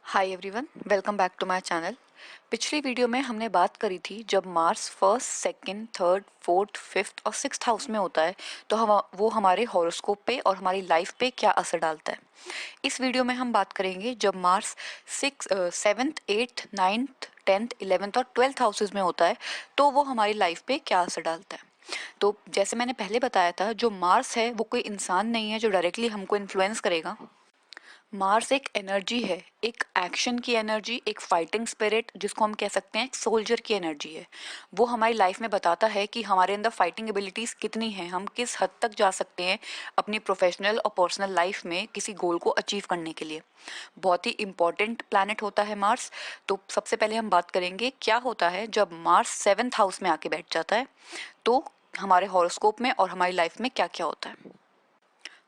Hi everyone, welcome back to my channel. पिछली video में हमने बात करी थी जब Mars first, second, third, fourth, fifth और सिक्स्थ हाउस में होता है तो वो हमारे हॉरोस्कोप पे और हमारी लाइफ पे क्या असर डालता है। इस वीडियो में हम बात करेंगे जब Mars seventh, eighth, ninth, tenth, eleventh और ट्वेल्थ हाउसेज में होता है तो वो हमारी लाइफ पे क्या असर डालता है। तो जैसे मैंने पहले बताया था, जो मार्स है वो कोई इंसान नहीं है जो डायरेक्टली हमको इन्फ्लुएंस करेगा। मार्स एक एनर्जी है, एक एक्शन की एनर्जी, एक फाइटिंग स्पिरिट, जिसको हम कह सकते हैं एक सोल्जर की एनर्जी है। वो हमारी लाइफ में बताता है कि हमारे अंदर फाइटिंग एबिलिटीज़ कितनी हैं, हम किस हद तक जा सकते हैं अपनी प्रोफेशनल और पर्सनल लाइफ में किसी गोल को अचीव करने के लिए। बहुत ही इंपॉर्टेंट प्लैनेट होता है मार्स। तो सबसे पहले हम बात करेंगे क्या होता है जब मार्स सेवन्थ हाउस में आके बैठ जाता है, तो हमारे हॉरोस्कोप में और हमारी लाइफ में क्या क्या होता है।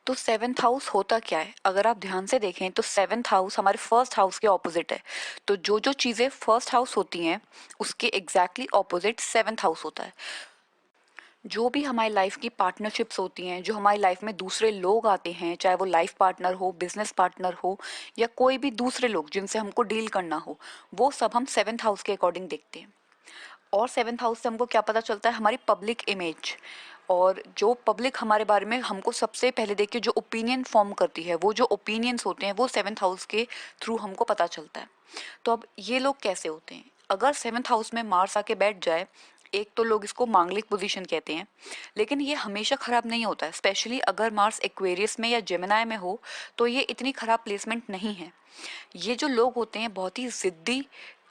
तो सेवेंथ हाउस होता क्या है, अगर आप ध्यान से देखें तो सेवेंथ हाउस हमारे फर्स्ट हाउस के ऑपोजिट है। तो जो जो चीज़ें फर्स्ट हाउस होती हैं उसके एग्जैक्टली ऑपोजिट सेवेंथ हाउस होता है। जो भी हमारी लाइफ की पार्टनरशिप्स होती हैं, जो हमारी लाइफ में दूसरे लोग आते हैं, चाहे वो लाइफ पार्टनर हो, बिजनेस पार्टनर हो या कोई भी दूसरे लोग जिनसे हमको डील करना हो, वो सब हम सेवेंथ हाउस के अकॉर्डिंग देखते हैं। और सेवेंथ हाउस से हमको क्या पता चलता है, हमारी पब्लिक इमेज। और जो पब्लिक हमारे बारे में हमको सबसे पहले देख के जो ओपिनियन फॉर्म करती है, वो जो ओपिनियंस होते हैं वो सेवेंथ हाउस के थ्रू हमको पता चलता है। तो अब ये लोग कैसे होते हैं, अगर सेवेंथ हाउस में मार्स आके बैठ जाए, एक तो लोग इसको मांगलिक पोजीशन कहते हैं, लेकिन ये हमेशा खराब नहीं होता है। स्पेशली अगर मार्स एक्वेरियस में या जेमिनाई में हो तो ये इतनी खराब प्लेसमेंट नहीं है। ये जो लोग होते हैं बहुत ही जिद्दी,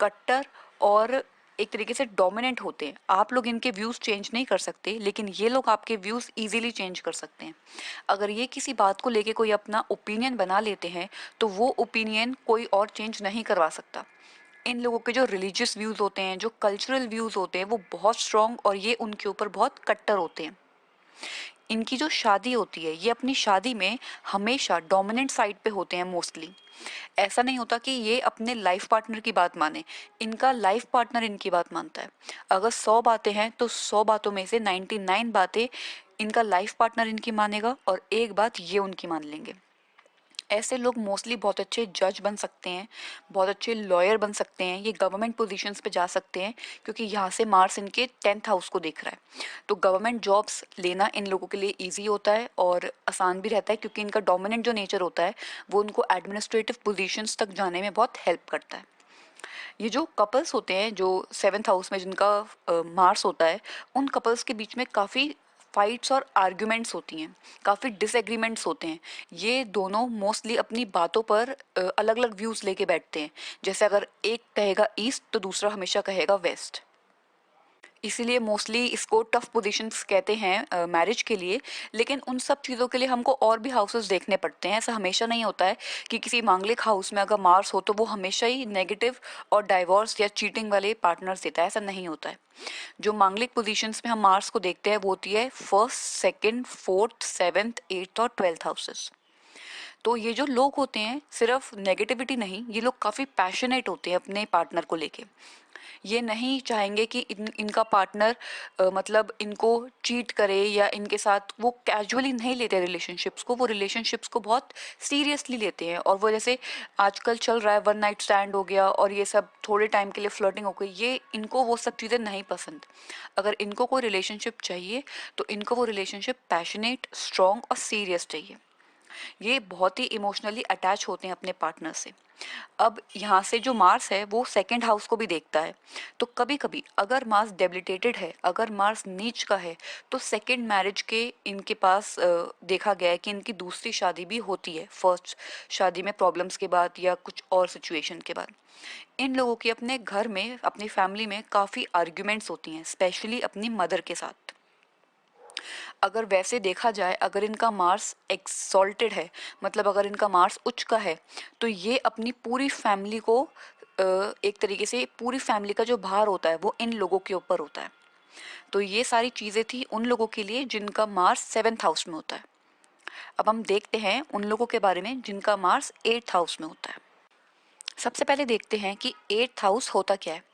कट्टर और एक तरीके से डोमिनेंट होते हैं। आप लोग इनके व्यूज़ चेंज नहीं कर सकते, लेकिन ये लोग आपके व्यूज़ इजीली चेंज कर सकते हैं। अगर ये किसी बात को लेके कोई अपना ओपिनियन बना लेते हैं तो वो ओपिनियन कोई और चेंज नहीं करवा सकता। इन लोगों के जो रिलीजियस व्यूज़ होते हैं, जो कल्चरल व्यूज़ होते हैं, वो बहुत स्ट्रॉन्ग और ये उनके ऊपर बहुत कट्टर होते हैं। इनकी जो शादी होती है, ये अपनी शादी में हमेशा डोमिनेंट साइड पे होते हैं मोस्टली। ऐसा नहीं होता कि ये अपने लाइफ पार्टनर की बात माने, इनका लाइफ पार्टनर इनकी बात मानता है। अगर 100 बातें हैं तो 100 बातों में से 99 बातें इनका लाइफ पार्टनर इनकी मानेगा और एक बात ये उनकी मान लेंगे। ऐसे लोग मोस्टली बहुत अच्छे जज बन सकते हैं, बहुत अच्छे लॉयर बन सकते हैं, ये गवर्नमेंट पोजीशंस पे जा सकते हैं, क्योंकि यहाँ से मार्स इनके 10th हाउस को देख रहा है। तो गवर्नमेंट जॉब्स लेना इन लोगों के लिए इजी होता है और आसान भी रहता है, क्योंकि इनका डोमिनेंट जो नेचर होता है वो उनको एडमिनिस्ट्रेटिव पोजीशंस तक जाने में बहुत हेल्प करता है। ये जो कपल्स होते हैं जो सेवेंथ हाउस में जिनका मार्स होता है, उन कपल्स के बीच में काफ़ी फाइट्स और आर्ग्यूमेंट्स होती हैं, काफ़ी डिसएग्रीमेंट्स होते हैं। ये दोनों मोस्टली अपनी बातों पर अलग अलग व्यूज़ लेके बैठते हैं। जैसे अगर एक कहेगा ईस्ट तो दूसरा हमेशा कहेगा वेस्ट। इसीलिए मोस्टली इसको टफ पोजीशंस कहते हैं मैरिज के लिए। लेकिन उन सब चीज़ों के लिए हमको और भी हाउसेस देखने पड़ते हैं। ऐसा हमेशा नहीं होता है कि किसी मांगलिक हाउस में अगर मार्स हो तो वो हमेशा ही नेगेटिव और डाइवोर्स या चीटिंग वाले पार्टनर्स देता है, ऐसा नहीं होता है। जो मांगलिक पोजीशंस में हम मार्स को देखते हैं वो होती है first, second, fourth, seventh, eighth और ट्वेल्थ हाउसेस। तो ये जो लोग होते हैं सिर्फ नेगेटिविटी नहीं, ये लोग काफ़ी पैशनेट होते हैं अपने पार्टनर को लेके। ये नहीं चाहेंगे कि इनका पार्टनर मतलब इनको चीट करे या इनके साथ, वो कैजुअली नहीं लेते रिलेशनशिप्स को, वो रिलेशनशिप्स को बहुत सीरियसली लेते हैं। और वो जैसे आजकल चल रहा है वन नाइट स्टैंड हो गया और ये सब थोड़े टाइम के लिए फ्लर्टिंग हो गई, ये इनको वो सब चीज़ें नहीं पसंद। अगर इनको कोई रिलेशनशिप चाहिए तो इनको वो रिलेशनशिप पैशनेट, स्ट्रॉन्ग और सीरियस चाहिए। ये बहुत ही इमोशनली अटैच होते हैं अपने पार्टनर से। अब यहाँ से जो मार्स है वो सेकंड हाउस को भी देखता है। तो कभी कभी अगर मार्स डेबिलिटेटेड है, अगर मार्स नीच का है, तो सेकंड मैरिज के इनके पास देखा गया है कि इनकी दूसरी शादी भी होती है फर्स्ट शादी में प्रॉब्लम्स के बाद या कुछ और सिचुएशन के बाद। इन लोगों की अपने घर में, अपनी फैमिली में काफ़ी आर्ग्यूमेंट्स होती हैं, स्पेशली अपनी मदर के साथ। अगर वैसे देखा जाए, अगर इनका मार्स एक्सॉल्टेड है, मतलब अगर इनका मार्स उच्च का है, तो ये अपनी पूरी फैमिली को एक तरीके से पूरी फैमिली का जो भार होता है वो इन लोगों के ऊपर होता है। तो ये सारी चीज़ें थी उन लोगों के लिए जिनका मार्स सेवेंथ हाउस में होता है। अब हम देखते हैं उन लोगों के बारे में जिनका मार्स एट्थ हाउस में होता है। सबसे पहले देखते हैं कि एट्थ हाउस होता क्या है।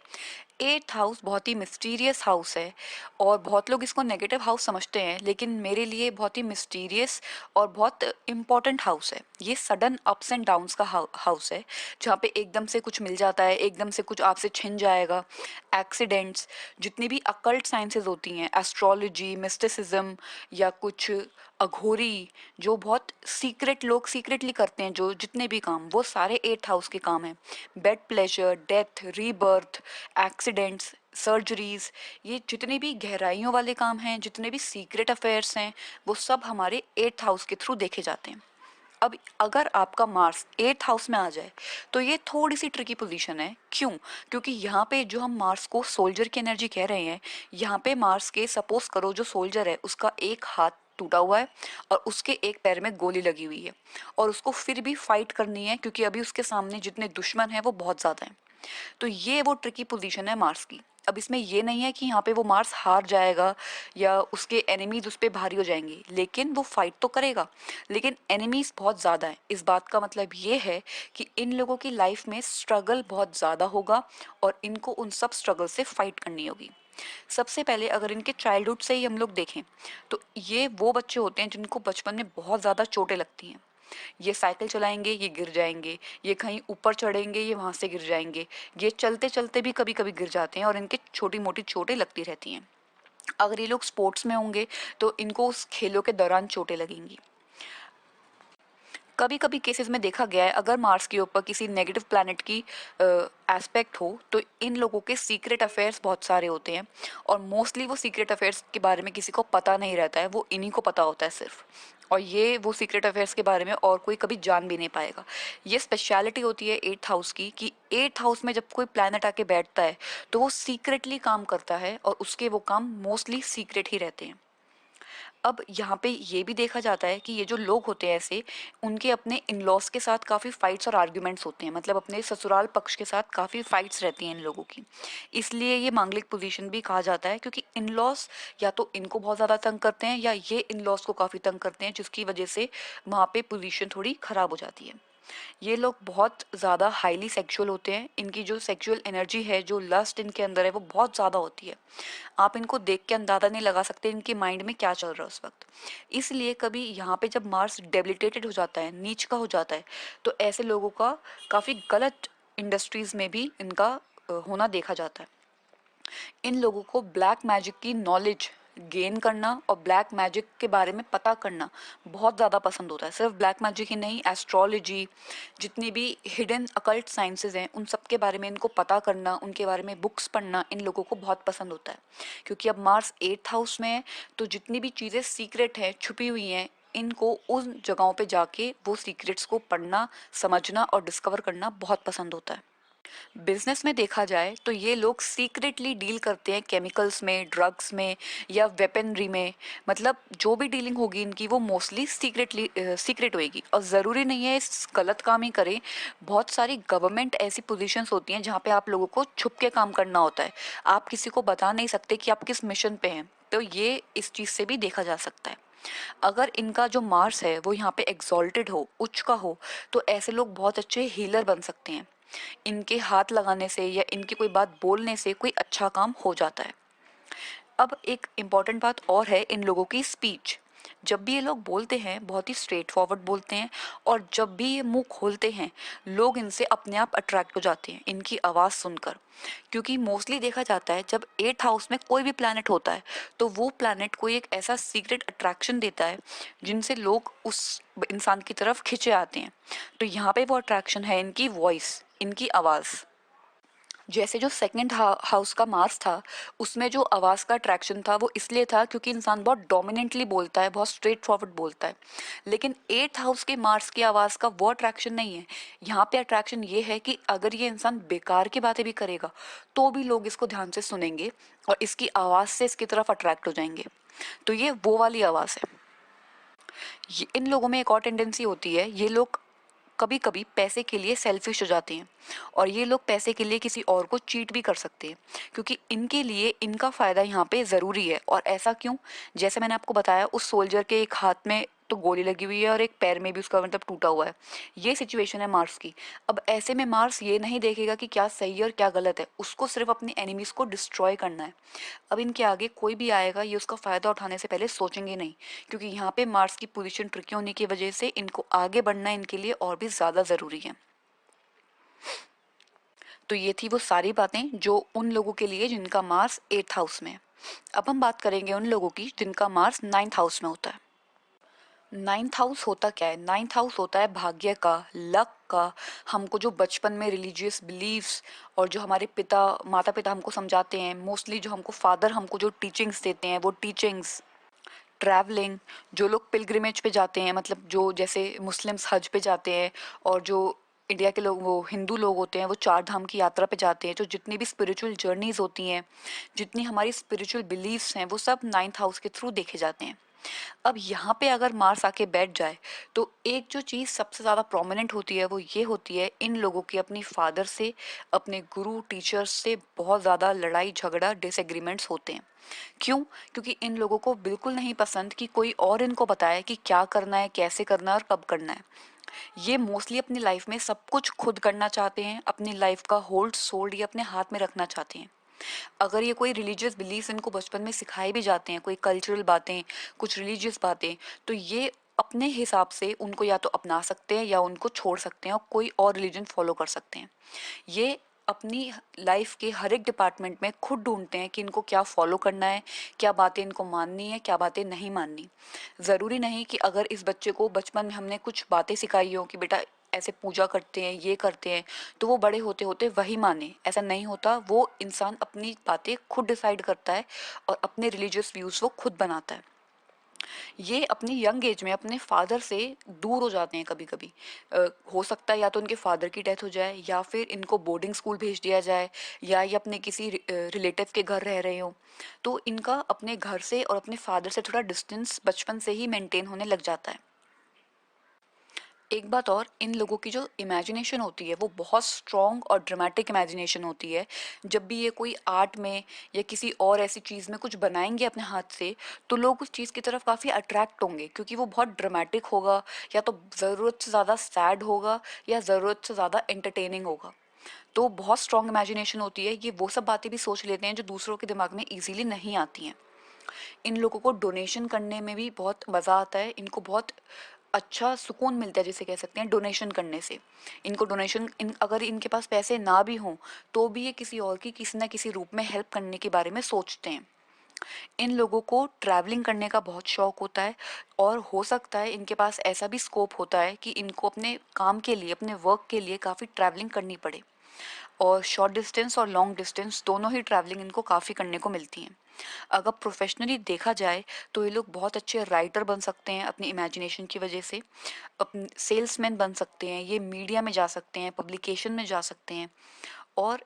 एट्थ हाउस बहुत ही मिस्टीरियस हाउस है और बहुत लोग इसको नेगेटिव हाउस समझते हैं, लेकिन मेरे लिए बहुत ही मिस्टीरियस और बहुत इम्पॉर्टेंट हाउस है। ये सडन अप्स एंड डाउन्स का हाउस है, जहाँ पे एकदम से कुछ मिल जाता है, एकदम से कुछ आपसे छिन जाएगा। एक्सीडेंट्स, जितनी भी अकल्ट साइंसेज होती हैं, एस्ट्रोलॉजी, मिस्टिसिज्म या कुछ अघोरी, जो बहुत सीक्रेट लोग सीक्रेटली करते हैं, जो जितने भी काम, वो सारे एट्थ हाउस के काम हैं। Bed pleasure, death, rebirth, accidents, surgeries, ये जितने भी गहराइयों वाले काम हैं, जितने भी सीक्रेट अफेयर्स हैं, वो सब हमारे एट्थ हाउस के थ्रू देखे जाते हैं। अब अगर आपका मार्स एट्थ हाउस में आ जाए तो ये थोड़ी सी ट्रिकी पोजीशन है। क्यों? क्योंकि यहाँ पे जो हम मार्स को सोल्जर की एनर्जी कह रहे हैं, यहाँ पे मार्स के सपोज करो जो सोल्जर है उसका एक हाथ टूटा हुआ है और उसके एक पैर में गोली लगी हुई है और उसको फिर भी फाइट करनी है, क्योंकि अभी उसके सामने जितने दुश्मन हैं वो बहुत ज़्यादा हैं। तो ये वो ट्रिकी पोजीशन है मार्स की। अब इसमें ये नहीं है कि यहाँ पे वो मार्स हार जाएगा या उसके एनिमीज उस पर भारी हो जाएंगे, लेकिन वो फाइट तो करेगा, लेकिन एनिमीज बहुत ज़्यादा हैं। इस बात का मतलब ये है कि इन लोगों की लाइफ में स्ट्रगल बहुत ज़्यादा होगा और इनको उन सब स्ट्रगल से फाइट करनी होगी। सबसे पहले अगर इनके चाइल्डहुड से ही हम लोग देखें तो ये वो बच्चे होते हैं जिनको बचपन में बहुत ज़्यादा चोटें लगती हैं। ये साइकिल चलाएंगे, ये गिर जाएंगे, ये कहीं ऊपर चढ़ेंगे, ये वहाँ से गिर जाएंगे, ये चलते चलते भी कभी कभी गिर जाते हैं और इनके छोटी मोटी चोटें लगती रहती हैं। अगर ये लोग स्पोर्ट्स में होंगे तो इनको उस खेलों के दौरान चोटें लगेंगी। कभी कभी केसेस में देखा गया है अगर मार्स के ऊपर किसी नेगेटिव प्लैनेट की एस्पेक्ट हो तो इन लोगों के सीक्रेट अफेयर्स बहुत सारे होते हैं और मोस्टली वो सीक्रेट अफेयर्स के बारे में किसी को पता नहीं रहता है, वो इन्हीं को पता होता है सिर्फ। और ये वो सीक्रेट अफेयर्स के बारे में और कोई कभी जान भी नहीं पाएगा। ये स्पेशलिटी होती है एट्थ हाउस की कि एट्थ हाउस में जब कोई प्लैनेट आके बैठता है तो वो सीक्रेटली काम करता है और उसके वो काम मोस्टली सीक्रेट ही रहते हैं। अब यहाँ पे ये भी देखा जाता है कि ये जो लोग होते हैं ऐसे, उनके अपने इन लॉज के साथ काफ़ी फाइट्स और आर्ग्यूमेंट्स होते हैं, मतलब अपने ससुराल पक्ष के साथ काफ़ी फाइट्स रहती हैं इन लोगों की। इसलिए ये मांगलिक पोजीशन भी कहा जाता है, क्योंकि इन लॉज या तो इनको बहुत ज़्यादा तंग करते हैं या ये इन लॉज को काफ़ी तंग करते हैं, जिसकी वजह से वहाँ पे पोजीशन थोड़ी ख़राब हो जाती है। ये लोग बहुत ज़्यादा हाईली सेक्सुअल होते हैं, इनकी जो सेक्सुअल एनर्जी है, जो लस्ट इनके अंदर है, वो बहुत ज़्यादा होती है। आप इनको देख के अंदाज़ा नहीं लगा सकते इनके माइंड में क्या चल रहा है उस वक्त। इसलिए कभी यहाँ पे जब मार्स डेबिलिटेटेड हो जाता है, नीच का हो जाता है, तो ऐसे लोगों का काफ़ी गलत इंडस्ट्रीज़ में भी इनका होना देखा जाता है। इन लोगों को ब्लैक मैजिक की नॉलेज गेन करना और ब्लैक मैजिक के बारे में पता करना बहुत ज़्यादा पसंद होता है। सिर्फ ब्लैक मैजिक ही नहीं, एस्ट्रोलॉजी, जितनी भी हिडन अकल्ट साइंसेज हैं, उन सब के बारे में इनको पता करना, उनके बारे में बुक्स पढ़ना इन लोगों को बहुत पसंद होता है। क्योंकि अब मार्स एट्थ हाउस में है, तो जितनी भी चीज़ें सीक्रेट हैं, छुपी हुई हैं, इनको उन जगहों पे जाके वो सीक्रेट्स को पढ़ना, समझना और डिस्कवर करना बहुत पसंद होता है। बिजनेस में देखा जाए तो ये लोग सीक्रेटली डील करते हैं केमिकल्स में, ड्रग्स में या वेपनरी में। मतलब जो भी डीलिंग होगी इनकी वो मोस्टली सीक्रेट होएगी और ज़रूरी नहीं है इस गलत काम ही करें। बहुत सारी गवर्नमेंट ऐसी पोजीशंस होती हैं जहाँ पे आप लोगों को छुप के काम करना होता है, आप किसी को बता नहीं सकते कि आप किस मिशन पे हैं, तो ये इस चीज़ से भी देखा जा सकता है। अगर इनका जो मार्स है वो यहाँ पे एग्जॉल्टेड हो, उच्च का हो, तो ऐसे लोग बहुत अच्छे हीलर बन सकते हैं। इनके हाथ लगाने से या इनकी कोई बात बोलने से कोई अच्छा काम हो जाता है। अब एक इम्पॉर्टेंट बात और है इन लोगों की स्पीच। जब भी ये लोग बोलते हैं बहुत ही स्ट्रेट फॉरवर्ड बोलते हैं और जब भी ये मुंह खोलते हैं लोग इनसे अपने आप अट्रैक्ट हो जाते हैं इनकी आवाज़ सुनकर। क्योंकि मोस्टली देखा जाता है जब एट्थ हाउस में कोई भी प्लैनेट होता है तो वो प्लैनेट कोई एक ऐसा सीक्रेट अट्रैक्शन देता है जिनसे लोग उस इंसान की तरफ खिंचे आते हैं। तो यहाँ पे वो अट्रैक्शन है इनकी वॉइस, इनकी आवाज़। जैसे जो सेकंड हाउस का मार्स था, उसमें जो आवाज़ का अट्रैक्शन था वो इसलिए था क्योंकि इंसान बहुत डोमिनेंटली बोलता है, बहुत स्ट्रेट फॉरवर्ड बोलता है। लेकिन एट्थ हाउस के मार्स की आवाज़ का वो अट्रैक्शन नहीं है। यहाँ पे अट्रैक्शन ये है कि अगर ये इंसान बेकार की बातें भी करेगा तो भी लोग इसको ध्यान से सुनेंगे और इसकी आवाज़ से इसकी तरफ अट्रैक्ट हो जाएंगे। तो ये वो वाली आवाज़ है। इन लोगों में एक और टेंडेंसी होती है, ये लोग कभी कभी पैसे के लिए सेल्फिश हो जाते हैं और ये लोग पैसे के लिए किसी और को चीट भी कर सकते हैं, क्योंकि इनके लिए इनका फ़ायदा यहाँ पे ज़रूरी है। और ऐसा क्यों? जैसे मैंने आपको बताया उस सोल्जर के एक हाथ में तो गोली लगी हुई है और एक पैर में भी उसका मतलब टूटा हुआ है। ये सिचुएशन है मार्स की। अब ऐसे में मार्स ये नहीं देखेगा कि क्या सही है और क्या गलत है, उसको सिर्फ अपने एनिमीज को डिस्ट्रॉय करना है। अब इनके आगे कोई भी आएगा ये उसका फ़ायदा उठाने से पहले सोचेंगे नहीं, क्योंकि यहाँ पे मार्स की पोजीशन ट्रिकी होने की वजह से इनको आगे बढ़ना इनके लिए और भी ज़्यादा ज़रूरी है। तो ये थी वो सारी बातें जो उन लोगों के लिए जिनका मार्स 8th हाउस में है। अब हम बात करेंगे उन लोगों की जिनका मार्स 9th हाउस में होता है। 9th हाउस होता क्या है? 9th हाउस होता है भाग्य का, लक का। हमको जो बचपन में रिलीजियस बिलीव्स और जो हमारे पिता माता पिता हमको समझाते हैं, मोस्टली जो हमको फादर हमको जो टीचिंग्स देते हैं वो टीचिंग्स, ट्रैवलिंग, जो लोग पिलग्रिमेज पे जाते हैं, मतलब जो जैसे मुस्लिम्स हज पे जाते हैं और जो इंडिया के लोग वो हिंदू लोग होते हैं वो चार धाम की यात्रा पे जाते हैं, जो जितनी भी स्पिरिचुअल जर्नीज होती हैं, जितनी हमारी स्पिरिचुअल बिलीव्स हैं, वो सब 9th हाउस के थ्रू देखे जाते हैं। अब यहाँ पे अगर मार्स आके बैठ जाए तो एक जो चीज़ सबसे ज़्यादा प्रोमिनेंट होती है वो ये होती है, इन लोगों की अपनी फादर से, अपने गुरु टीचर्स से बहुत ज़्यादा लड़ाई झगड़ा डिसएग्रीमेंट्स होते हैं। क्यों? क्योंकि इन लोगों को बिल्कुल नहीं पसंद कि कोई और इनको बताए कि क्या करना है, कैसे करना है और कब करना है। ये मोस्टली अपनी लाइफ में सब कुछ खुद करना चाहते हैं, अपनी लाइफ का होल्ड सोल्ड ये अपने हाथ में रखना चाहते हैं। अगर ये कोई रिलीजियस बिलीफ इनको बचपन में सिखाए भी जाते हैं, कोई कल्चरल बातें, कुछ रिलीजियस बातें, तो ये अपने हिसाब से उनको या तो अपना सकते हैं या उनको छोड़ सकते हैं और कोई और रिलीजन फॉलो कर सकते हैं। ये अपनी लाइफ के हर एक डिपार्टमेंट में खुद ढूंढते हैं कि इनको क्या फॉलो करना है, क्या बातें इनको माननी है, क्या बातें नहीं माननी। ज़रूरी नहीं कि अगर इस बच्चे को बचपन में हमने कुछ बातें सिखाई हो कि बेटा ऐसे पूजा करते हैं, ये करते हैं, तो वो बड़े होते होते वही माने, ऐसा नहीं होता। वो इंसान अपनी बातें खुद डिसाइड करता है और अपने रिलीजियस व्यूज़ वो खुद बनाता है। ये अपनी यंग एज में अपने फादर से दूर हो जाते हैं कभी कभी। हो सकता है या तो उनके फादर की डेथ हो जाए या फिर इनको बोर्डिंग स्कूल भेज दिया जाए या ये अपने किसी रिलेटिव के घर रह रहे हो, तो इनका अपने घर से और अपने फादर से थोड़ा डिस्टेंस बचपन से ही मेंटेन होने लग जाता है। एक बात और, इन लोगों की जो इमेजिनेशन होती है वो बहुत स्ट्रॉन्ग और ड्रामेटिक इमेजिनेशन होती है। जब भी ये कोई आर्ट में या किसी और ऐसी चीज़ में कुछ बनाएंगे अपने हाथ से, तो लोग उस चीज़ की तरफ काफ़ी अट्रैक्ट होंगे, क्योंकि वो बहुत ड्रामेटिक होगा, या तो ज़रूरत से ज़्यादा सैड होगा या ज़रूरत से ज़्यादा एंटरटेनिंग होगा। तो बहुत स्ट्रॉन्ग इमेजिनेशन होती है। ये वो सब बातें भी सोच लेते हैं जो दूसरों के दिमाग में ईजीली नहीं आती हैं। इन लोगों को डोनेशन करने में भी बहुत मज़ा आता है, इनको बहुत अच्छा सुकून मिलता है, जिसे कह सकते हैं डोनेशन करने से। इनको डोनेशन अगर इनके पास पैसे ना भी हों तो भी ये किसी और की किसी ना किसी रूप में हेल्प करने के बारे में सोचते हैं। इन लोगों को ट्रैवलिंग करने का बहुत शौक होता है और हो सकता है इनके पास ऐसा भी स्कोप होता है कि इनको अपने काम के लिए, अपने वर्क के लिए काफ़ी ट्रैवलिंग करनी पड़े। और शॉर्ट डिस्टेंस और लॉन्ग डिस्टेंस दोनों ही ट्रैवलिंग इनको काफ़ी करने को मिलती हैं। अगर प्रोफेशनली देखा जाए तो ये लोग बहुत अच्छे राइटर बन सकते हैं अपनी इमेजिनेशन की वजह से, अपने सेल्समैन बन सकते हैं, ये मीडिया में जा सकते हैं, पब्लिकेशन में जा सकते हैं। और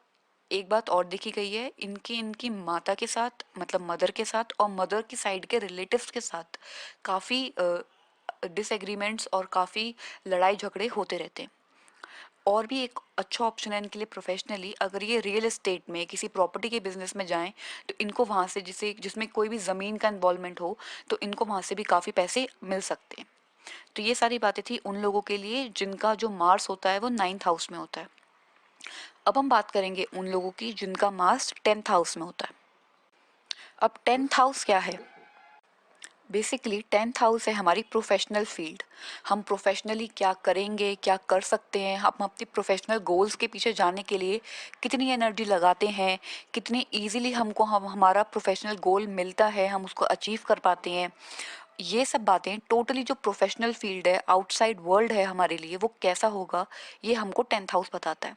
एक बात और देखी गई है, इनकी इनकी माता के साथ, मतलब मदर के साथ और मदर की साइड के रिलेटिव्स के साथ काफ़ी डिसएग्रीमेंट्स और काफ़ी लड़ाई झगड़े होते रहते हैं। और भी एक अच्छा ऑप्शन है इनके लिए प्रोफेशनली, अगर ये रियल एस्टेट में किसी प्रॉपर्टी के बिजनेस में जाएं तो इनको वहाँ से जिसमें कोई भी ज़मीन का इन्वॉल्वमेंट हो तो इनको वहाँ से भी काफ़ी पैसे मिल सकते हैं। तो ये सारी बातें थी उन लोगों के लिए जिनका जो मार्स होता है वो 9th हाउस में होता है। अब हम बात करेंगे उन लोगों की जिनका मार्स 10th हाउस में होता है। अब 10th हाउस क्या है? बेसिकली 10th हाउस है हमारी प्रोफेशनल फील्ड। हम प्रोफेशनली क्या करेंगे, क्या कर सकते हैं, हम अपने प्रोफेशनल गोल्स के पीछे जाने के लिए कितनी एनर्जी लगाते हैं, कितनी इजीली हमको हमारा प्रोफेशनल गोल मिलता है, हम उसको अचीव कर पाते हैं। ये सब बातें टोटली जो प्रोफेशनल फील्ड है, आउटसाइड वर्ल्ड है हमारे लिए, वो कैसा होगा, ये हमको 10th हाउस बताता है।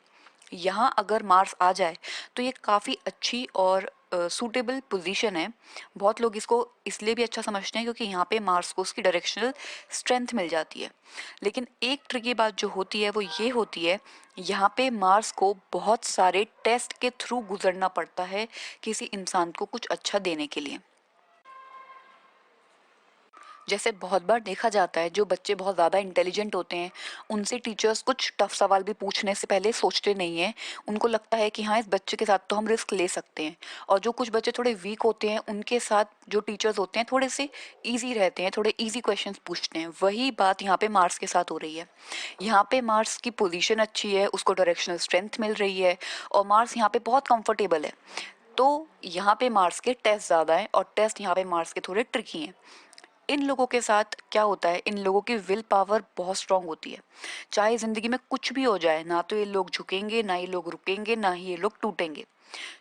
यहाँ अगर मार्स आ जाए तो ये काफ़ी अच्छी और सूटेबल पोजीशन है। बहुत लोग इसको इसलिए भी अच्छा समझते हैं क्योंकि यहाँ पे मार्स को उसकी डायरेक्शनल स्ट्रेंथ मिल जाती है। लेकिन एक ट्रिकी बात जो होती है वो ये होती है, यहाँ पे मार्स को बहुत सारे टेस्ट के थ्रू गुजरना पड़ता है किसी इंसान को कुछ अच्छा देने के लिए। जैसे बहुत बार देखा जाता है जो बच्चे बहुत ज़्यादा इंटेलिजेंट होते हैं उनसे टीचर्स कुछ टफ सवाल भी पूछने से पहले सोचते नहीं हैं। उनको लगता है कि हाँ, इस बच्चे के साथ तो हम रिस्क ले सकते हैं। और जो कुछ बच्चे थोड़े वीक होते हैं उनके साथ जो टीचर्स होते हैं थोड़े से ईजी रहते हैं, थोड़े ईजी क्वेश्चंस पूछते हैं। वही बात यहाँ पे मार्स के साथ हो रही है। यहाँ पे मार्स की पोजीशन अच्छी है, उसको डायरेक्शनल स्ट्रेंथ मिल रही है और मार्स यहाँ पे बहुत कंफर्टेबल है। तो यहाँ पे मार्स के टेस्ट ज़्यादा हैं और टेस्ट यहाँ पे मार्स के थोड़े ट्रिकी हैं। इन लोगों के साथ क्या होता है, इन लोगों की विल पावर बहुत स्ट्रांग होती है। चाहे ज़िंदगी में कुछ भी हो जाए, ना तो ये लोग झुकेंगे, ना ये लोग रुकेंगे, ना ही ये लोग टूटेंगे।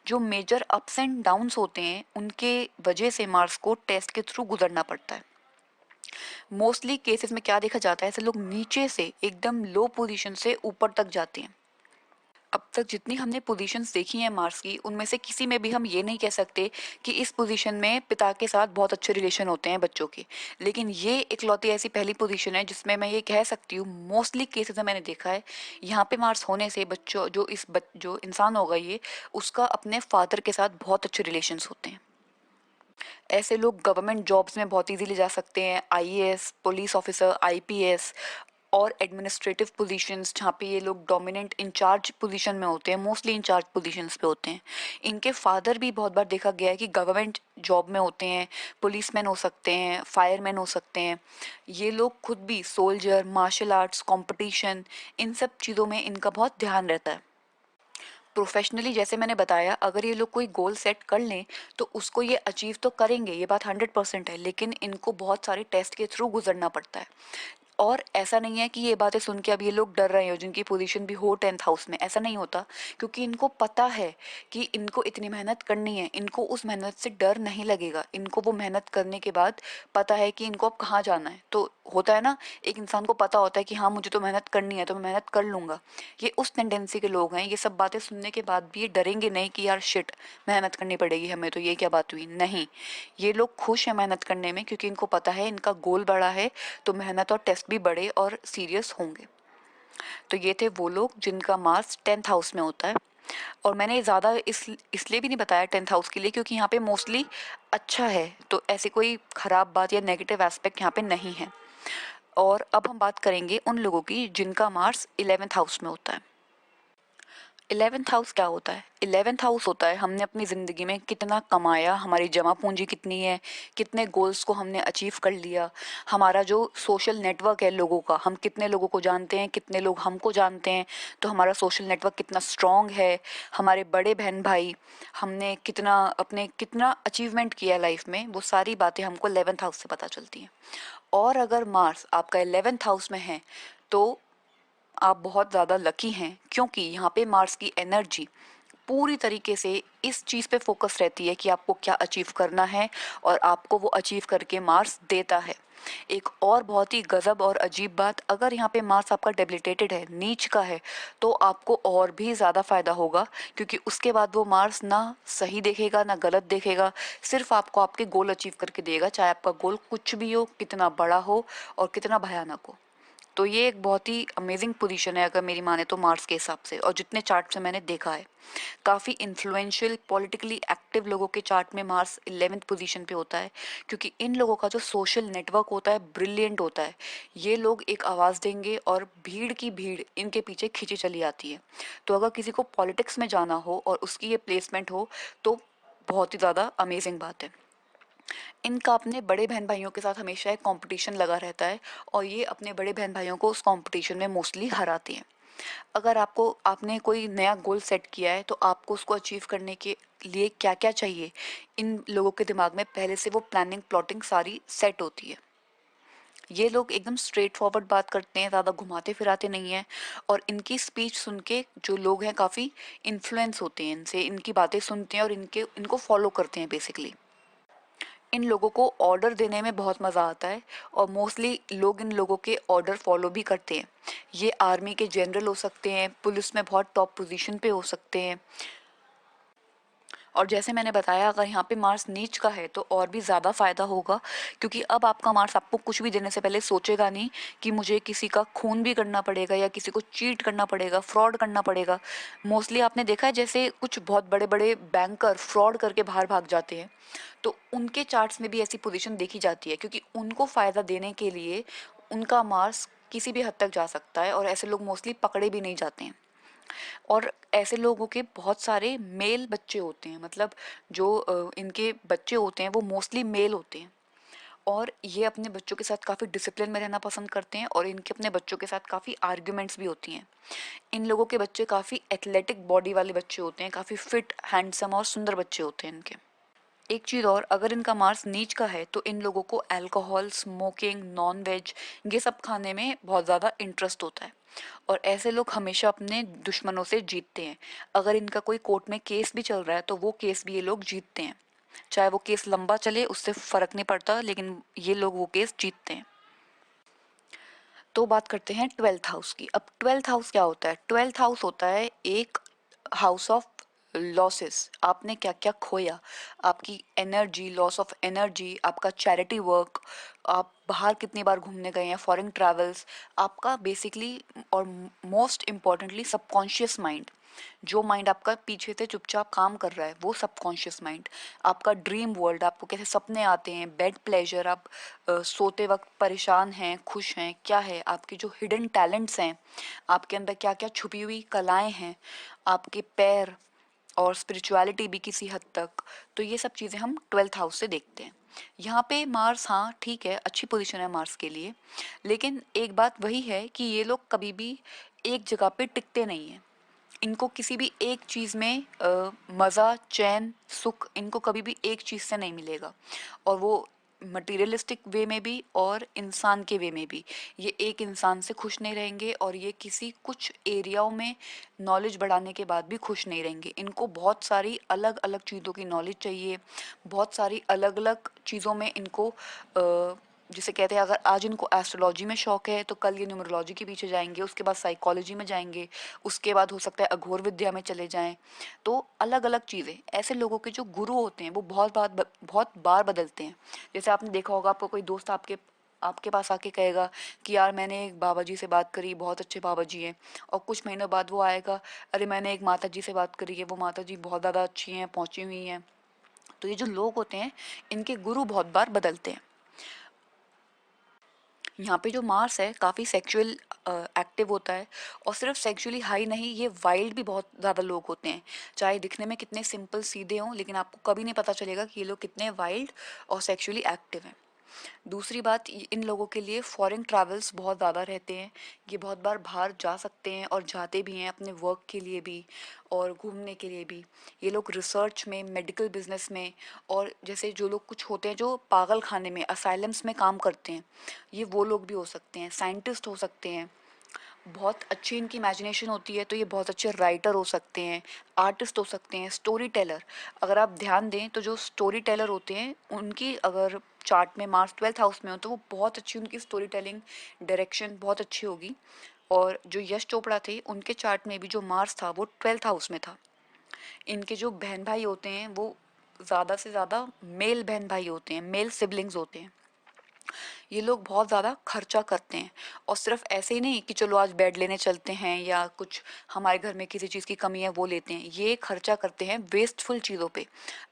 जो मेजर अप्स एंड डाउन्स होते हैं उनके वजह से मार्स को टेस्ट के थ्रू गुजरना पड़ता है। मोस्टली केसेस में क्या देखा जाता है, ऐसे लोग नीचे से एकदम लो पोजीशन से ऊपर तक जाते हैं। अब तक जितनी हमने पोजीशंस देखी हैं मार्स की, उनमें से किसी में भी हम ये नहीं कह सकते कि इस पोजीशन में पिता के साथ बहुत अच्छे रिलेशन होते हैं बच्चों के। लेकिन ये इकलौती ऐसी पहली पोजीशन है जिसमें मैं ये कह सकती हूँ, मोस्टली केसेस में मैंने देखा है यहाँ पे मार्स होने से बच्चों जो इंसान होगा ये, उसका अपने फादर के साथ बहुत अच्छे रिलेशंस होते हैं। ऐसे लोग गवर्नमेंट जॉब्स में बहुत इजीली जा सकते हैं, आईएएस, पुलिस ऑफिसर, आईपीएस और एडमिनिस्ट्रेटिव पोजीशंस जहाँ पे ये लोग डोमिनेंट इंचार्ज पोजीशन में होते हैं, मोस्टली इंचार्ज पोजीशंस पे होते हैं। इनके फादर भी बहुत बार देखा गया है कि गवर्नमेंट जॉब में होते हैं, पुलिसमैन हो सकते हैं, फायरमैन हो सकते हैं। ये लोग खुद भी सोल्जर, मार्शल आर्ट्स, कंपटीशन, इन सब चीज़ों में इनका बहुत ध्यान रहता है। प्रोफेशनली जैसे मैंने बताया, अगर ये लोग कोई गोल सेट कर लें तो उसको ये अचीव तो करेंगे, ये बात 100% है। लेकिन इनको बहुत सारे टेस्ट के थ्रू गुजरना पड़ता है। और ऐसा नहीं है कि ये बातें सुन के अब ये लोग डर रहे हो जिनकी पोजीशन भी हो 10th हाउस में, ऐसा नहीं होता। क्योंकि इनको पता है कि इनको इतनी मेहनत करनी है, इनको उस मेहनत से डर नहीं लगेगा। इनको वो मेहनत करने के बाद पता है कि इनको अब कहाँ जाना है। तो होता है ना, एक इंसान को पता होता है कि हाँ, मुझे तो मेहनत करनी है तो मैं मेहनत कर लूँगा। ये उस टेंडेंसी के लोग हैं। ये सब बातें सुनने के बाद भी ये डरेंगे नहीं कि यार शिट, मेहनत करनी पड़ेगी हमें, तो ये क्या बात हुई। नहीं, ये लोग खुश हैं मेहनत करने में, क्योंकि इनको पता है इनका गोल बड़ा है, तो मेहनत और टेस्ट भी बड़े और सीरियस होंगे। तो ये थे वो लोग जिनका मार्स 10th हाउस में होता है। और मैंने ज़्यादा इसलिए भी नहीं बताया 10th हाउस के लिए, क्योंकि यहाँ पे मोस्टली अच्छा है, तो ऐसी कोई ख़राब बात या नेगेटिव एस्पेक्ट यहाँ पे नहीं है। और अब हम बात करेंगे उन लोगों की जिनका मार्स 11th हाउस में होता है। 11th हाउस क्या होता है? 11th हाउस होता है हमने अपनी ज़िंदगी में कितना कमाया, हमारी जमा पूंजी कितनी है, कितने गोल्स को हमने अचीव कर लिया, हमारा जो सोशल नेटवर्क है लोगों का, हम कितने लोगों को जानते हैं, कितने लोग हमको जानते हैं, तो हमारा सोशल नेटवर्क कितना स्ट्रॉन्ग है, हमारे बड़े बहन भाई, हमने कितना अचीवमेंट किया लाइफ में, वो सारी बातें हमको 11th हाउस से पता चलती हैं। और अगर मार्स आपका 11th हाउस में है तो आप बहुत ज़्यादा लकी हैं, क्योंकि यहाँ पे मार्स की एनर्जी पूरी तरीके से इस चीज़ पे फोकस रहती है कि आपको क्या अचीव करना है, और आपको वो अचीव करके मार्स देता है। एक और बहुत ही गज़ब और अजीब बात, अगर यहाँ पे मार्स आपका डेबिलिटेटेड है, नीच का है, तो आपको और भी ज़्यादा फ़ायदा होगा, क्योंकि उसके बाद वो मार्स ना सही देखेगा ना गलत देखेगा, सिर्फ आपको आपके गोल अचीव करके देगा, चाहे आपका गोल कुछ भी हो, कितना बड़ा हो और कितना भयानक हो। तो ये एक बहुत ही अमेजिंग पोजीशन है अगर मेरी माने तो मार्स के हिसाब से। और जितने चार्ट से मैंने देखा है, काफ़ी इन्फ्लुएंशियल पॉलिटिकली एक्टिव लोगों के चार्ट में मार्स 11th पोजीशन पे होता है, क्योंकि इन लोगों का जो सोशल नेटवर्क होता है ब्रिलियंट होता है। ये लोग एक आवाज़ देंगे और भीड़ की भीड़ इनके पीछे खींची चली आती है। तो अगर किसी को पॉलिटिक्स में जाना हो और उसकी ये प्लेसमेंट हो तो बहुत ही ज़्यादा अमेजिंग बात है। इनका अपने बड़े बहन भाइयों के साथ हमेशा एक कंपटीशन लगा रहता है और ये अपने बड़े बहन भाइयों को उस कंपटीशन में मोस्टली हराते हैं। अगर आपने कोई नया गोल सेट किया है तो आपको उसको अचीव करने के लिए क्या क्या चाहिए, इन लोगों के दिमाग में पहले से वो प्लानिंग प्लॉटिंग सारी सेट होती है। ये लोग एकदम स्ट्रेट फॉरवर्ड बात करते हैं, ज़्यादा घुमाते फिराते नहीं हैं। और इनकी स्पीच सुन के जो लोग हैं काफ़ी इन्फ्लुएंस होते हैं इनसे, इनकी बातें सुनते हैं और इनको फॉलो करते हैं बेसिकली। इन लोगों को ऑर्डर देने में बहुत मज़ा आता है और मोस्टली लोग इन लोगों के ऑर्डर फॉलो भी करते हैं। ये आर्मी के जनरल हो सकते हैं, पुलिस में बहुत टॉप पोजीशन पे हो सकते हैं, और जैसे मैंने बताया, अगर यहाँ पे मार्स नीच का है तो और भी ज़्यादा फ़ायदा होगा, क्योंकि अब आपका मार्स आपको कुछ भी देने से पहले सोचेगा नहीं कि मुझे किसी का खून भी करना पड़ेगा या किसी को चीट करना पड़ेगा, फ्रॉड करना पड़ेगा। मोस्टली आपने देखा है जैसे कुछ बहुत बड़े बड़े बैंकर फ्रॉड करके बाहर भाग जाते हैं, तो उनके चार्ट्स में भी ऐसी पोजीशन देखी जाती है, क्योंकि उनको फ़ायदा देने के लिए उनका मार्स किसी भी हद तक जा सकता है और ऐसे लोग मोस्टली पकड़े भी नहीं जाते हैं। और ऐसे लोगों के बहुत सारे मेल बच्चे होते हैं, मतलब जो इनके बच्चे होते हैं वो मोस्टली मेल होते हैं, और ये अपने बच्चों के साथ काफ़ी डिसिप्लिन में रहना पसंद करते हैं, और इनके अपने बच्चों के साथ काफ़ी आर्ग्यूमेंट्स भी होती हैं। इन लोगों के बच्चे काफ़ी एथलेटिक बॉडी वाले बच्चे होते हैं, काफ़ी फिट, हैंडसम और सुंदर बच्चे होते हैं इनके। एक चीज़ और, अगर इनका मार्स नीच का है तो इन लोगों को अल्कोहल, स्मोकिंग, नॉन वेज, ये सब खाने में बहुत ज़्यादा इंटरेस्ट होता है, और ऐसे लोग हमेशा अपने दुश्मनों से जीतते हैं। अगर इनका कोई कोर्ट में केस भी चल रहा है तो वो केस भी ये लोग जीतते हैं, चाहे वो केस लंबा चले उससे फ़र्क नहीं पड़ता, लेकिन ये लोग वो केस जीतते हैं। तो बात करते हैं ट्वेल्थ हाउस की। अब ट्वेल्थ हाउस क्या होता है? ट्वेल्थ हाउस होता है एक हाउस ऑफ लॉसेस। आपने क्या क्या खोया, आपकी एनर्जी, लॉस ऑफ एनर्जी, आपका चैरिटी वर्क, आप बाहर कितनी बार घूमने गए हैं, फॉरेन ट्रैवल्स, आपका बेसिकली, और मोस्ट इम्पॉर्टेंटली सबकॉन्शियस माइंड, जो माइंड आपका पीछे से चुपचाप काम कर रहा है, वो सबकॉन्शियस माइंड, आपका ड्रीम वर्ल्ड, आपको कैसे सपने आते हैं, बेड प्लेजर, आप सोते वक्त परेशान हैं, खुश हैं, क्या है, आपके जो हिडन टैलेंट्स हैं, आपके अंदर क्या क्या छुपी हुई कलाएं हैं, आपके पैर, और स्पिरिचुअलिटी भी किसी हद तक। तो ये सब चीज़ें हम ट्वेल्थ हाउस से देखते हैं। यहाँ पे मार्स, हाँ ठीक है, अच्छी पोजीशन है मार्स के लिए, लेकिन एक बात वही है कि ये लोग कभी भी एक जगह पे टिकते नहीं हैं। इनको किसी भी एक चीज़ में मज़ा, चैन, सुख इनको कभी भी एक चीज़ से नहीं मिलेगा, और वो मटेरियलिस्टिक वे में भी और इंसान के वे में भी। ये एक इंसान से खुश नहीं रहेंगे, और ये किसी कुछ एरियाओं में नॉलेज बढ़ाने के बाद भी खुश नहीं रहेंगे। इनको बहुत सारी अलग अलग चीज़ों की नॉलेज चाहिए, बहुत सारी अलग अलग चीज़ों में इनको जिसे कहते हैं, अगर आज इनको एस्ट्रोलॉजी में शौक है तो कल ये न्यूमरोलॉजी के पीछे जाएंगे, उसके बाद साइकोलॉजी में जाएंगे, उसके बाद हो सकता है अघोर विद्या में चले जाएं। तो अलग अलग चीज़ें, ऐसे लोगों के जो गुरु होते हैं वो बहुत बार बदलते हैं। जैसे आपने देखा होगा, आपको कोई दोस्त आपके आपके पास आके कहेगा कि यार मैंने एक बाबा जी से बात करी, बहुत अच्छे बाबा जी हैं, और कुछ महीनों बाद वो आएगा, अरे मैंने एक माता जी से बात करी है, वो माता जी बहुत ज़्यादा अच्छी हैं, पहुँची हुई हैं। तो ये जो लोग होते हैं, इनके गुरु बहुत बार बदलते हैं। यहाँ पे जो मार्स है काफ़ी सेक्सुअल एक्टिव होता है, और सिर्फ सेक्सुअली हाई नहीं, ये वाइल्ड भी बहुत ज़्यादा लोग होते हैं। चाहे दिखने में कितने सिंपल सीधे हों, लेकिन आपको कभी नहीं पता चलेगा कि ये लोग कितने वाइल्ड और सेक्सुअली एक्टिव हैं। दूसरी बात, इन लोगों के लिए फॉरेन ट्रैवल्स बहुत ज़्यादा रहते हैं। ये बहुत बार बाहर जा सकते हैं और जाते भी हैं, अपने वर्क के लिए भी और घूमने के लिए भी। ये लोग रिसर्च में, मेडिकल बिजनेस में, और जैसे जो लोग कुछ होते हैं जो पागल खाने में, असाइलम्स में काम करते हैं, ये वो लोग भी हो सकते हैं। साइंटिस्ट हो सकते हैं, बहुत अच्छी इनकी इमेजिनेशन होती है तो ये बहुत अच्छे राइटर हो सकते हैं, आर्टिस्ट हो सकते हैं, स्टोरी टेलर। अगर आप ध्यान दें तो जो स्टोरी टेलर होते हैं उनकी अगर चार्ट में मार्स ट्वेल्थ हाउस में हो तो वो बहुत अच्छी, उनकी स्टोरी टेलिंग डायरेक्शन बहुत अच्छी होगी। और जो यश चोपड़ा थे, उनके चार्ट में भी जो मार्स था वो ट्वेल्थ हाउस में था। इनके जो बहन भाई होते हैं वो ज़्यादा से ज़्यादा मेल बहन भाई होते हैं, मेल सिबलिंग्स होते हैं। ये लोग बहुत ज़्यादा खर्चा करते हैं, और सिर्फ ऐसे ही नहीं कि चलो आज बेड लेने चलते हैं या कुछ हमारे घर में किसी चीज़ की कमी है वो लेते हैं। ये खर्चा करते हैं वेस्टफुल चीज़ों पे।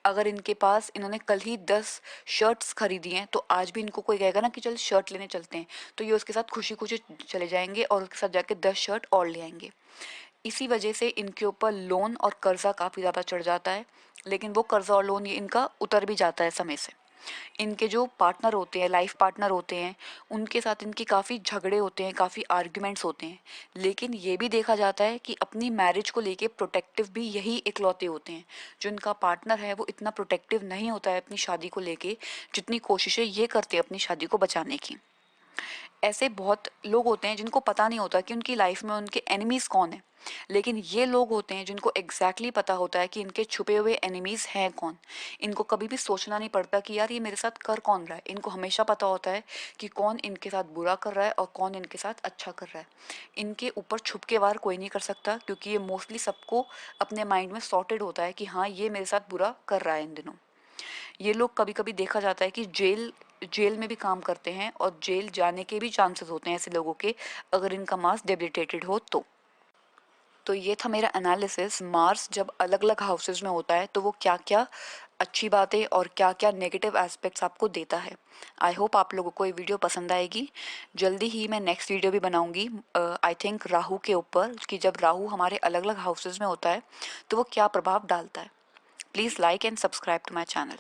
अगर इनके पास, इन्होंने कल ही 10 शर्ट्स खरीदी हैं तो आज भी इनको कोई कहेगा ना कि चल शर्ट लेने चलते हैं, तो ये उसके साथ खुशी खुशी चले जाएंगे और उसके साथ जाके 10 शर्ट और ले आएंगे। इसी वजह से इनके ऊपर लोन और कर्जा काफ़ी ज़्यादा चढ़ जाता है, लेकिन वो कर्जा और लोन ये इनका उतर भी जाता है समय से। इनके जो पार्टनर होते हैं, लाइफ पार्टनर होते हैं, उनके साथ इनके काफ़ी झगड़े होते हैं, काफ़ी आर्ग्यूमेंट्स होते हैं, लेकिन ये भी देखा जाता है कि अपनी मैरिज को लेके प्रोटेक्टिव भी यही इकलौते होते हैं। जो इनका पार्टनर है वो इतना प्रोटेक्टिव नहीं होता है अपनी शादी को लेके, जितनी कोशिशें ये करते हैं अपनी शादी को बचाने की। ऐसे बहुत लोग होते हैं जिनको पता नहीं होता कि उनकी लाइफ में उनके एनिमीज़ कौन है, लेकिन ये लोग होते हैं जिनको एग्जैक्टली पता होता है कि इनके छुपे हुए एनिमीज़ हैं कौन। इनको कभी भी सोचना नहीं पड़ता कि यार ये मेरे साथ कर कौन रहा है। इनको हमेशा पता होता है कि कौन इनके साथ बुरा कर रहा है और कौन इनके साथ अच्छा कर रहा है। इनके ऊपर छुप के वार कोई नहीं कर सकता, क्योंकि ये मोस्टली सबको अपने माइंड में सॉर्टेड होता है कि हाँ ये मेरे साथ बुरा कर रहा है इन दिनों। ये लोग कभी कभी देखा जाता है कि जेल जेल में भी काम करते हैं और जेल जाने के भी चांसेस होते हैं ऐसे लोगों के, अगर इनका मार्स डेबिलिटेटेड हो तो ये था मेरा एनालिसिस। मार्स जब अलग अलग हाउसेज में होता है तो वो क्या क्या अच्छी बातें और क्या क्या नेगेटिव एस्पेक्ट्स आपको देता है। आई होप आप लोगों को ये वीडियो पसंद आएगी। जल्दी ही मैं नेक्स्ट वीडियो भी बनाऊंगी आई थिंक राहु के ऊपर, कि जब राहु हमारे अलग अलग हाउसेज में होता है तो वो क्या प्रभाव डालता है। Please like and subscribe to my channel.